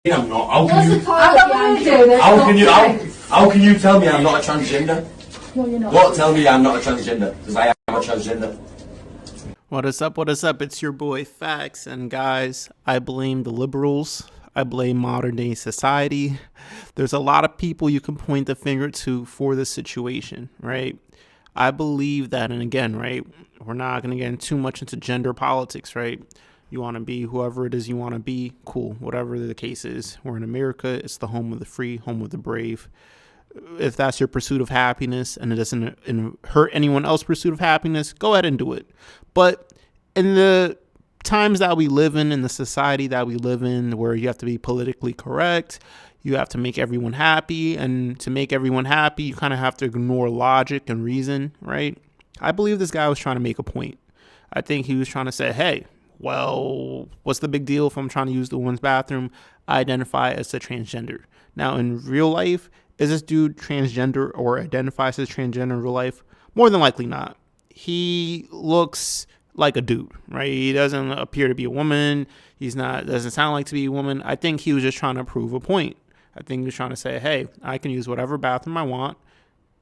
I'm not. How can you tell me I'm not a transgender? No, you're not. What? Tell me I'm not a transgender because I am a transgender. What is up? What is up? It's your boy Facts, and guys, I blame the liberals. I blame modern day society. There's a lot of people you can point the finger to for this situation, right? I believe that, and again, right, we're not going to get too much into gender politics, right? You want to be whoever it is you want to be, cool, whatever the case is. We're in America. It's the home of the free, home of the brave. If that's your pursuit of happiness and it doesn't hurt anyone else's pursuit of happiness, go ahead and do it. But in the times that we live in the society that we live in, where you have to be politically correct, you have to make everyone happy, and to make everyone happy, you kind of have to ignore logic and reason, right? I believe this guy was trying to make a point. I think he was trying to say, hey, well, what's the big deal if I'm trying to use the women's bathroom? I identify as a transgender. Now, in real life, is this dude transgender or identifies as transgender in real life? More than likely not. He looks like a dude, right? He doesn't appear to be a woman. Doesn't sound like to be a woman. I think he was just trying to prove a point. I think he was trying to say, hey, I can use whatever bathroom I want,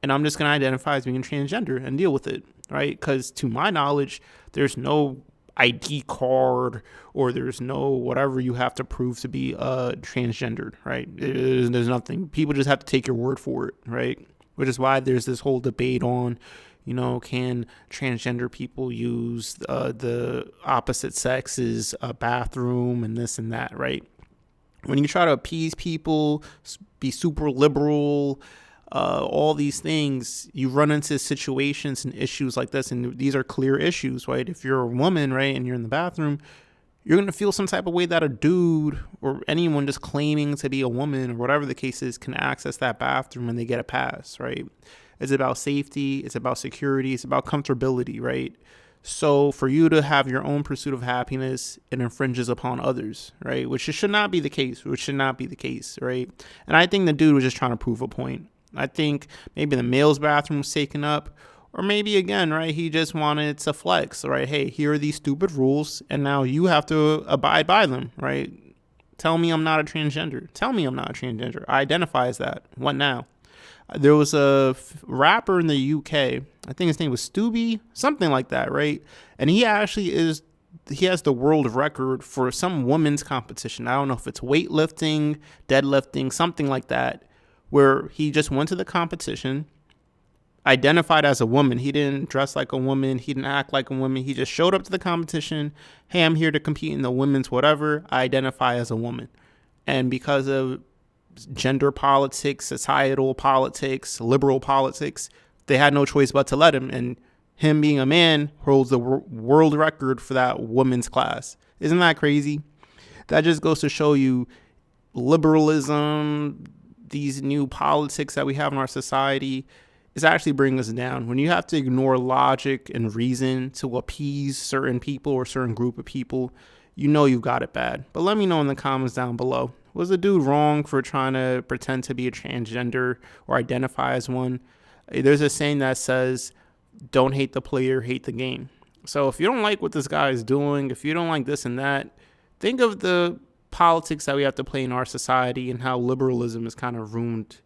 and I'm just going to identify as being transgender and deal with it, right? Because to my knowledge, there's no ID card or there's no whatever you have to prove to be transgendered, right? There's nothing. People just have to take your word for it, right? Which is why there's this whole debate on, can transgender people use the opposite sex's bathroom and this and that, right? When you try to appease people, be super liberal, all these things, you run into situations and issues like this, and these are clear issues, right? If you're a woman, right, and you're in the bathroom, you're going to feel some type of way that a dude or anyone just claiming to be a woman or whatever the case is can access that bathroom and they get a pass, right? It's about safety, it's about security, it's about comfortability, right? So for you to have your own pursuit of happiness, it infringes upon others, right? Which should not be the case, right? And I think the dude was just trying to prove a point. I think maybe the male's bathroom was taken up, or maybe again, right, he just wanted to flex, right? Hey, here are these stupid rules, and now you have to abide by them, right? Tell me I'm not a transgender. I identify as that. What now? There was a rapper in the UK, I think his name was Stubby, something like that, right? And he has the world record for some women's competition. I don't know if it's weightlifting, deadlifting, something like that, where he just went to the competition, identified as a woman. He didn't dress like a woman. He didn't act like a woman. He just showed up to the competition. Hey, I'm here to compete in the women's whatever. I identify as a woman. And because of gender politics, societal politics, liberal politics, they had no choice but to let him. And him being a man holds the world record for that women's class. Isn't that crazy? That just goes to show you liberalism, these new politics that we have in our society, is actually bringing us down. When you have to ignore logic and reason to appease certain people or certain group of people, you've got it bad. But let me know in the comments down below. Was the dude wrong for trying to pretend to be a transgender or identify as one? There's a saying that says, don't hate the player, hate the game. So if you don't like what this guy is doing, if you don't like this and that, think of the politics that we have to play in our society and how liberalism has kind of ruined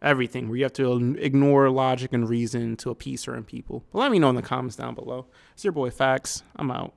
everything, where you have to ignore logic and reason to appease certain people. But let me know in the comments down below. It's your boy Facts. I'm out.